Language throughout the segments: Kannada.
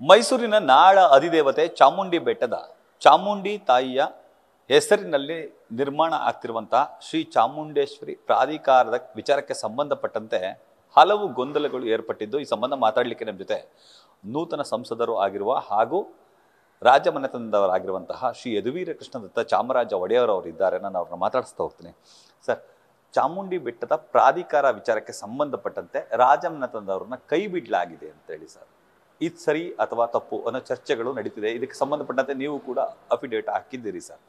ಮೈಸೂರಿನ ನಾಳ ಅಧಿದೇವತೆ ಚಾಮುಂಡಿ ಬೆಟ್ಟದ ಚಾಮುಂಡಿ ತಾಯಿಯ ಹೆಸರಿನಲ್ಲಿ ನಿರ್ಮಾಣ ಆಗ್ತಿರುವಂತಹ ಶ್ರೀ ಚಾಮುಂಡೇಶ್ವರಿ ಪ್ರಾಧಿಕಾರದ ವಿಚಾರಕ್ಕೆ ಸಂಬಂಧಪಟ್ಟಂತೆ ಹಲವು ಗೊಂದಲಗಳು ಏರ್ಪಟ್ಟಿದ್ದು, ಈ ಸಂಬಂಧ ಮಾತಾಡಲಿಕ್ಕೆ ನಮ್ಮ ಜೊತೆ ನೂತನ ಸಂಸದರು ಆಗಿರುವ ಹಾಗೂ ರಾಜಮನೆತನದವರಾಗಿರುವಂತಹ ಶ್ರೀ ಯದುವೀರ ಕೃಷ್ಣದತ್ತ ಚಾಮರಾಜ ಒಡೆಯರ್ ಅವರು ಇದ್ದಾರೆ. ನಾನು ಅವ್ರನ್ನ ಮಾತಾಡಿಸ್ತಾ ಹೋಗ್ತೀನಿ. ಸರ್, ಚಾಮುಂಡಿ ಬೆಟ್ಟದ ಪ್ರಾಧಿಕಾರ ವಿಚಾರಕ್ಕೆ ಸಂಬಂಧಪಟ್ಟಂತೆ ರಾಜಮನೆತನದವ್ರನ್ನ ಕೈ ಬಿಡಲಾಗಿದೆ ಅಂತೇಳಿ ಸರ್, ಇದು ಸರಿ ಅಥವಾ ತಪ್ಪು ಅನ್ನೋ ಚರ್ಚೆಗಳು ನಡೀತಿದೆ. ಇದಕ್ಕೆ ಸಂಬಂಧಪಟ್ಟಂತೆ ನೀವು ಕೂಡ ಅಫಿಡೇವಿಟ್ ಹಾಕಿದ್ದೀರಿ ಸರ್.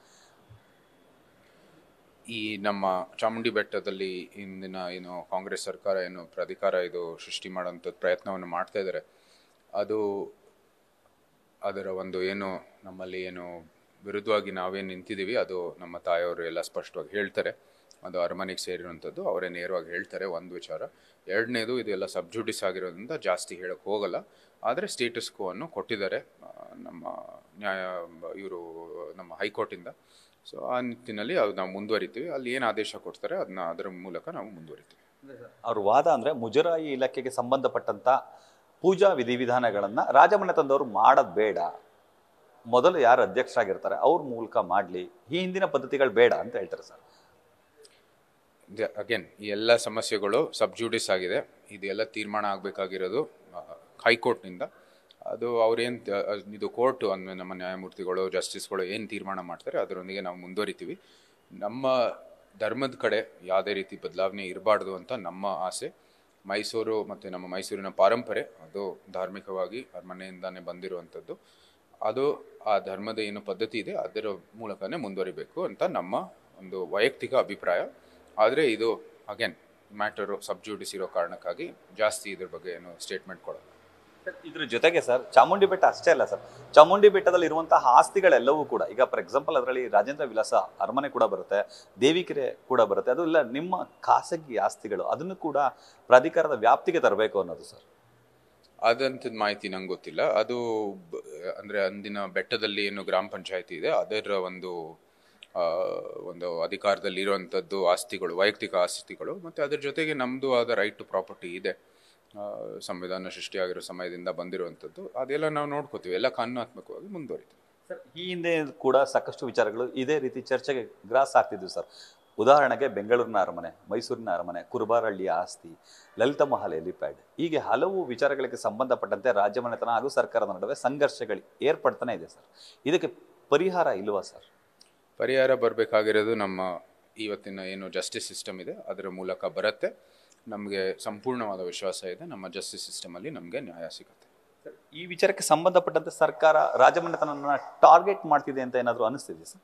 ಈ ನಮ್ಮ ಚಾಮುಂಡಿ ಬೆಟ್ಟದಲ್ಲಿ ಇಂದಿನ ಏನು ಕಾಂಗ್ರೆಸ್ ಸರ್ಕಾರ ಏನು ಪ್ರಾಧಿಕಾರ ಇದು ಸೃಷ್ಟಿ ಮಾಡೋಂಥದ್ದು ಪ್ರಯತ್ನವನ್ನು ಮಾಡ್ತಾ ಇದ್ದಾರೆ, ಅದು ಅದರ ಒಂದು ಏನು ನಮ್ಮಲ್ಲಿ ಏನು ವಿರುದ್ಧವಾಗಿ ನಾವೇನು ನಿಂತಿದ್ದೀವಿ ಅದು ನಮ್ಮ ತಾಯಿಯವರು ಎಲ್ಲ ಸ್ಪಷ್ಟವಾಗಿ ಹೇಳ್ತಾರೆ. ಅದು ಅರಮನೆಗೆ ಸೇರಿರುವಂಥದ್ದು ಅವರೇ ನೇರವಾಗಿ ಹೇಳ್ತಾರೆ, ಒಂದು ವಿಚಾರ. ಎರಡನೇದು, ಇದೆಲ್ಲ ಸಬ್ಜುಡಿಸ್ ಆಗಿರೋದ್ರಿಂದ ಜಾಸ್ತಿ ಹೇಳಕ್ಕೆ ಹೋಗಲ್ಲ. ಆದರೆ ಸ್ಟೇಟಸ್ ಕೋ ಅನ್ನು ಕೊಟ್ಟಿದ್ದಾರೆ ನಮ್ಮ ಇವರು ನಮ್ಮ ಹೈಕೋರ್ಟಿಂದ. ಸೊ ಆ ನಿಟ್ಟಿನಲ್ಲಿ ಅದು ನಾವು ಮುಂದುವರಿತೀವಿ. ಅಲ್ಲಿ ಏನು ಆದೇಶ ಕೊಡ್ತಾರೆ ಅದರ ಮೂಲಕ ನಾವು ಮುಂದುವರಿತೀವಿ. ಅವ್ರ ವಾದ ಅಂದರೆ ಮುಜರಾಯಿ ಇಲಾಖೆಗೆ ಸಂಬಂಧಪಟ್ಟಂಥ ಪೂಜಾ ವಿಧಿವಿಧಾನಗಳನ್ನು ರಾಜಮನೆತನದವರು ಮಾಡೋದು ಬೇಡ, ಮೊದಲು ಯಾರು ಅಧ್ಯಕ್ಷರಾಗಿರ್ತಾರೆ ಅವ್ರ ಮೂಲಕ ಮಾಡಲಿ, ಈ ಹಿಂದಿನ ಪದ್ಧತಿಗಳು ಬೇಡ ಅಂತ ಹೇಳ್ತಾರೆ ಸರ್. ಅಗೇನ್ ಈ ಎಲ್ಲ ಸಮಸ್ಯೆಗಳು ಸಬ್ಜುಡಿಸ್ ಆಗಿದೆ. ಇದೆಲ್ಲ ತೀರ್ಮಾನ ಆಗಬೇಕಾಗಿರೋದು ಹೈಕೋರ್ಟ್ನಿಂದ. ಅದು ಅವ್ರೇನು ಇದು ಕೋರ್ಟು ಅಂದರೆ ನಮ್ಮ ನ್ಯಾಯಮೂರ್ತಿಗಳು ಜಸ್ಟಿಸ್ಗಳು ಏನು ತೀರ್ಮಾನ ಮಾಡ್ತಾರೆ ಅದರೊಂದಿಗೆ ನಾವು ಮುಂದುವರಿತೀವಿ. ನಮ್ಮ ಧರ್ಮದ ಕಡೆ ಯಾವುದೇ ರೀತಿ ಬದಲಾವಣೆ ಇರಬಾರ್ದು ಅಂತ ನಮ್ಮ ಆಸೆ. ಮೈಸೂರು ಮತ್ತು ನಮ್ಮ ಮೈಸೂರಿನ ಪರಂಪರೆ ಅದು ಧಾರ್ಮಿಕವಾಗಿ ಅರಮನೆಯಿಂದಾನೇ ಬಂದಿರುವಂಥದ್ದು. ಅದು ಆ ಧರ್ಮದ ಏನು ಪದ್ಧತಿ ಇದೆ ಅದರ ಮೂಲಕನೇ ಮುಂದುವರಿಬೇಕು ಅಂತ ನಮ್ಮ ಒಂದು ವೈಯಕ್ತಿಕ ಅಭಿಪ್ರಾಯ. ಆದರೆ ಇದು ಅಗೇನ್ ಮ್ಯಾಟರು ಸಬ್ಜುಡಿಸ್ ಇರೋ ಕಾರಣಕ್ಕಾಗಿ ಜಾಸ್ತಿ ಇದ್ರ ಬಗ್ಗೆ ಏನು ಸ್ಟೇಟ್ಮೆಂಟ್ ಕೊಡೋಲ್ಲ. ಇದ್ರ ಜೊತೆಗೆ ಸರ್, ಚಾಮುಂಡಿ ಬೆಟ್ಟ ಅಷ್ಟೇ ಅಲ್ಲ ಸರ್, ಚಾಮುಂಡಿ ಬೆಟ್ಟದಲ್ಲಿ ಇರುವಂತಹ ಆಸ್ತಿಗಳೆಲ್ಲವೂ ಕೂಡ, ಈಗ ಫಾರ್ ಎಕ್ಸಾಂಪಲ್ ಅದರಲ್ಲಿ ರಾಜೇಂದ್ರ ವಿಲಾಸ ಅರಮನೆ ಕೂಡ ಬರುತ್ತೆ, ದೇವಿಕೆರೆ ಕೂಡ ಬರುತ್ತೆ, ಅದು ಇಲ್ಲ ನಿಮ್ಮ ಖಾಸಗಿ ಆಸ್ತಿಗಳು, ಅದನ್ನು ಕೂಡ ಪ್ರಾಧಿಕಾರದ ವ್ಯಾಪ್ತಿಗೆ ತರಬೇಕು ಅನ್ನೋದು ಸರ್. ಅದಂಥದ್ದು ಮಾಹಿತಿ ನಂಗೆ ಗೊತ್ತಿಲ್ಲ. ಅದು ಅಂದರೆ ಅಂದಿನ ಬೆಟ್ಟದಲ್ಲಿ ಏನು ಗ್ರಾಮ ಪಂಚಾಯತಿ ಇದೆ ಅದರ ಒಂದು ಅಧಿಕಾರದಲ್ಲಿ ಇರುವಂಥದ್ದು ಆಸ್ತಿಗಳು, ವೈಯಕ್ತಿಕ ಆಸ್ತಿಗಳು. ಮತ್ತು ಅದರ ಜೊತೆಗೆ ನಮ್ಮದು ಆದ ರೈಟ್ ಟು ಪ್ರಾಪರ್ಟಿ ಇದೆ, ಸಂವಿಧಾನ ಸೃಷ್ಟಿಯಾಗಿರೋ ಸಮಯದಿಂದ ಬಂದಿರುವಂಥದ್ದು. ಅದೆಲ್ಲ ನಾವು ನೋಡ್ಕೋತೀವಿ, ಎಲ್ಲ ಕಾನೂನಾತ್ಮಕವಾಗಿ ಮುಂದುವರಿತೀವಿ ಸರ್. ಈ ಹಿಂದೆ ಕೂಡ ಸಾಕಷ್ಟು ವಿಚಾರಗಳು ಇದೇ ರೀತಿ ಚರ್ಚೆಗೆ ಗ್ರಾಸ್ ಆಗ್ತಿದ್ವಿ ಸರ್. ಉದಾಹರಣೆಗೆ ಬೆಂಗಳೂರಿನ ಅರಮನೆ, ಮೈಸೂರಿನ ಅರಮನೆ, ಕುರುಬಾರಳ್ಳಿಯ ಆಸ್ತಿ, ಲಲಿತ ಮಹಲ್ ಹೆಲಿಪ್ಯಾಡ್, ಹೀಗೆ ಹಲವು ವಿಚಾರಗಳಿಗೆ ಸಂಬಂಧಪಟ್ಟಂತೆ ರಾಜ್ಯಮನೆತನ ಹಾಗೂ ಸರ್ಕಾರದ ನಡುವೆ ಸಂಘರ್ಷಗಳು ಏರ್ಪಡ್ತಾನೆ ಇದೆ ಸರ್. ಇದಕ್ಕೆ ಪರಿಹಾರ ಇಲ್ವಾ ಸರ್? ಪರಿಹಾರ ಬರಬೇಕಾಗಿರೋದು ನಮ್ಮ ಇವತ್ತಿನ ಏನು ಜಸ್ಟಿಸ್ ಸಿಸ್ಟಮ್ ಇದೆ ಅದರ ಮೂಲಕ ಬರುತ್ತೆ. ನಮಗೆ ಸಂಪೂರ್ಣವಾದ ವಿಶ್ವಾಸ ಇದೆ ನಮ್ಮ ಜಸ್ಟಿಸ್ ಸಿಸ್ಟಮಲ್ಲಿ ನಮಗೆ ನ್ಯಾಯ ಸಿಗುತ್ತೆ. ಈ ವಿಚಾರಕ್ಕೆ ಸಂಬಂಧಪಟ್ಟಂತೆ ಸರ್ಕಾರ ರಾಜಮನೆತನವನ್ನು ಟಾರ್ಗೆಟ್ ಮಾಡ್ತಿದೆ ಅಂತ ಏನಾದರೂ ಅನಿಸ್ತಿದೆ ಸರ್?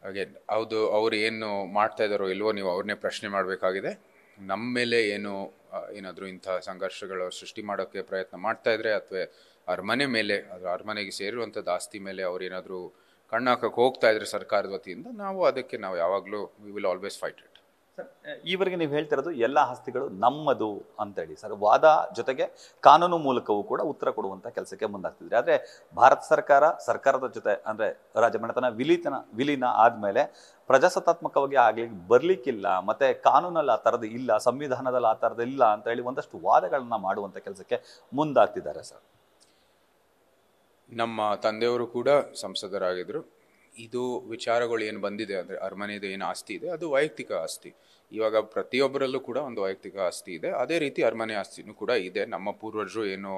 ಅಗೇನ್ ಹೌದು, ಅವರು ಏನು ಮಾಡ್ತಾ ಇದ್ದಾರೋ ಇಲ್ವೋ ನೀವು ಅವ್ರನ್ನೇ ಪ್ರಶ್ನೆ ಮಾಡಬೇಕಾಗಿದೆ. ನಮ್ಮ ಮೇಲೆ ಏನಾದರೂ ಇಂಥ ಸಂಘರ್ಷಗಳು ಸೃಷ್ಟಿ ಮಾಡೋಕ್ಕೆ ಪ್ರಯತ್ನ ಮಾಡ್ತಾ ಇದ್ರೆ ಅಥವಾ ಅರಮನೆ ಮೇಲೆ ಅದರ ಅರಮನೆಗೆ ಸೇರಿರುವಂಥದ್ದು ಆಸ್ತಿ ಮೇಲೆ ಅವ್ರು ಏನಾದರೂ ಕಣ್ಣು ಹಾಕಕ್ಕೆ ಹೋಗ್ತಾ ಇದ್ರೆ ಸರ್ಕಾರದ ವತಿಯಿಂದ ನಾವು ಯಾವಾಗಲೂ we will always fight it. Sir, ಈವರೆಗೆ ನೀವು ಹೇಳ್ತಿರೋದು ಎಲ್ಲ ಆಸ್ತಿಗಳು ನಮ್ಮದು ಅಂತೇಳಿ ಸರ್, ವಾದ ಜೊತೆಗೆ ಕಾನೂನು ಮೂಲಕವೂ ಕೂಡ ಉತ್ತರ ಕೊಡುವಂಥ ಕೆಲಸಕ್ಕೆ ಮುಂದಾಗ್ತಿದ್ರೆ. ಆದರೆ ಭಾರತ ಸರ್ಕಾರದ ಜೊತೆ ಅಂದರೆ ರಾಜಮನೆತನ ವಿಲೀನ ಆದಮೇಲೆ ಪ್ರಜಾಸತ್ತಾತ್ಮಕವಾಗಿ ಆಗ್ಲಿಕ್ಕೆ ಬರಲಿಕ್ಕಿಲ್ಲ, ಮತ್ತು ಕಾನೂನಲ್ಲಿ ಆ ಥರದ್ದು ಇಲ್ಲ, ಸಂವಿಧಾನದಲ್ಲಿ ಆ ಥರದ್ದು ಇಲ್ಲ ಅಂತ ಹೇಳಿ ಒಂದಷ್ಟು ವಾದಗಳನ್ನ ಮಾಡುವಂಥ ಕೆಲಸಕ್ಕೆ ಮುಂದಾಗ್ತಿದ್ದಾರೆ ಸರ್. ನಮ್ಮ ತಂದೆಯವರು ಕೂಡ ಸಂಸದರಾಗಿದ್ದರು. ಇದು ವಿಚಾರಗಳು ಏನು ಬಂದಿದೆ ಅಂದರೆ ಅರಮನೆದು ಏನು ಆಸ್ತಿ ಇದೆ ಅದು ವೈಯಕ್ತಿಕ ಆಸ್ತಿ. ಇವಾಗ ಪ್ರತಿಯೊಬ್ಬರಲ್ಲೂ ಕೂಡ ಒಂದು ವೈಯಕ್ತಿಕ ಆಸ್ತಿ ಇದೆ. ಅದೇ ರೀತಿ ಅರಮನೆ ಆಸ್ತಿನೂ ಕೂಡ ಇದೆ. ನಮ್ಮ ಪೂರ್ವಜರು ಏನು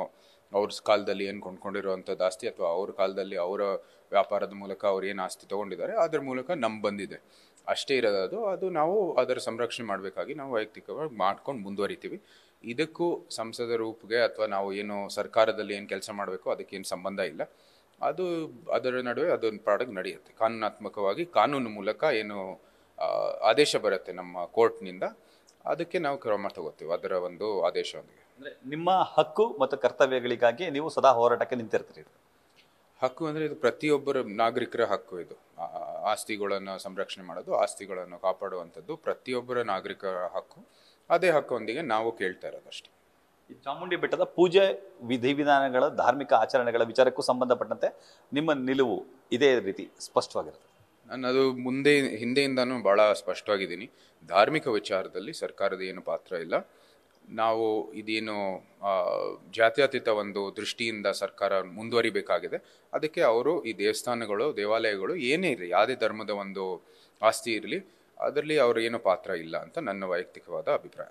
ಅವ್ರ ಕಾಲದಲ್ಲಿ ಏನು ಕೊಂಡ್ಕೊಂಡಿರುವಂಥದ್ದು ಆಸ್ತಿ ಅಥವಾ ಅವ್ರ ಕಾಲದಲ್ಲಿ ಅವರ ವ್ಯಾಪಾರದ ಮೂಲಕ ಅವ್ರು ಏನು ಆಸ್ತಿ ತೊಗೊಂಡಿದ್ದಾರೆ ಅದರ ಮೂಲಕ ನಮ್ಗೆ ಬಂದಿದೆ ಅಷ್ಟೇ ಇರೋದು. ಅದು ನಾವು ಅದರ ಸಂರಕ್ಷಣೆ ಮಾಡಬೇಕಾಗಿ ನಾವು ವೈಯಕ್ತಿಕವಾಗಿ ಮಾಡ್ಕೊಂಡು ಮುಂದುವರಿತೀವಿ. ಇದಕ್ಕೂ ಸಂಸದ ರೂಪಿಗೆ ಅಥವಾ ನಾವು ಏನು ಸರ್ಕಾರದಲ್ಲಿ ಏನು ಕೆಲಸ ಮಾಡಬೇಕು ಅದಕ್ಕೇನು ಸಂಬಂಧ ಇಲ್ಲ. ಅದು ಅದರ ನಡುವೆ ಅದೊಂದು ಪ್ರಾಡಕ್ಟ್ ನಡೆಯುತ್ತೆ ಕಾನೂನಾತ್ಮಕವಾಗಿ. ಕಾನೂನು ಮೂಲಕ ಏನು ಆದೇಶ ಬರುತ್ತೆ ನಮ್ಮ ಕೋರ್ಟ್ನಿಂದ ಅದಕ್ಕೆ ನಾವು ಕ್ರಮ ತಗೋತೀವಿ ಅದರ ಒಂದು ಆದೇಶದೊಂದಿಗೆ. ಅಂದರೆ ನಿಮ್ಮ ಹಕ್ಕು ಮತ್ತು ಕರ್ತವ್ಯಗಳಿಗಾಗಿ ನೀವು ಸದಾ ಹೋರಾಟಕ್ಕೆ ನಿಂತಿರ್ತೀರಿ. ಹಕ್ಕು ಅಂದರೆ ಇದು ಪ್ರತಿಯೊಬ್ಬರ ನಾಗರಿಕರ ಹಕ್ಕು. ಇದು ಆಸ್ತಿಗಳನ್ನು ಸಂರಕ್ಷಣೆ ಮಾಡೋದು, ಆಸ್ತಿಗಳನ್ನು ಕಾಪಾಡುವಂಥದ್ದು ಪ್ರತಿಯೊಬ್ಬರ ನಾಗರಿಕರ ಹಕ್ಕು. ಅದೇ ಹಕ್ಕೊಂದಿಗೆ ನಾವು ಕೇಳ್ತಾ ಇರೋದಷ್ಟೇ. ಈ ಚಾಮುಂಡಿ ಬೆಟ್ಟದ ಪೂಜೆ ವಿಧಿವಿಧಾನಗಳ ಧಾರ್ಮಿಕ ಆಚರಣೆಗಳ ವಿಚಾರಕ್ಕೂ ಸಂಬಂಧಪಟ್ಟಂತೆ ನಿಮ್ಮ ನಿಲುವು ಇದೇ ರೀತಿ ಸ್ಪಷ್ಟವಾಗಿರುತ್ತೆ? ನಾನು ಅದು ಹಿಂದೆಯಿಂದನೂ ಭಾಳ ಸ್ಪಷ್ಟವಾಗಿದ್ದೀನಿ. ಧಾರ್ಮಿಕ ವಿಚಾರದಲ್ಲಿ ಸರ್ಕಾರದ ಏನು ಪಾತ್ರ ಇಲ್ಲ. ನಾವು ಇದೇನು ಜಾತ್ಯತೀತ ಒಂದು ದೃಷ್ಟಿಯಿಂದ ಸರ್ಕಾರ ಮುಂದುವರಿಬೇಕಾಗಿದೆ. ಅದಕ್ಕೆ ಅವರು ಈ ದೇವಸ್ಥಾನಗಳು, ದೇವಾಲಯಗಳು ಏನೇ ಇರಲಿ, ಯಾವುದೇ ಧರ್ಮದ ಒಂದು ಆಸ್ತಿ ಇರಲಿ, ಅದರಲ್ಲಿ ಅವ್ರ ಏನು ಪಾತ್ರ ಇಲ್ಲ ಅಂತ ನನ್ನ ವೈಯಕ್ತಿಕವಾದ ಅಭಿಪ್ರಾಯ.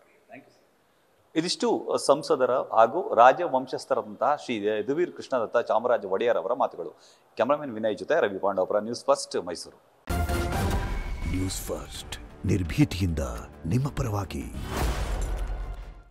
ಇದಿಷ್ಟು ಸಂಸದರ ಹಾಗೂ ರಾಜವಂಶಸ್ಥರಂತಹ ಶ್ರೀ ಯದುವೀರ್ ಕೃಷ್ಣದತ್ತ ಚಾಮರಾಜ ಒಡೆಯರ್ ಅವರ ಮಾತುಗಳು. ಕ್ಯಾಮರಾಮನ್ ವಿನಯ್ ಜೊತೆ Ravi Pandavapura, news first, Mysuru. News first ನಿರ್ಭೀತಿಯಿಂದ ನಿಮ್ಮ ಪರವಾಗಿ.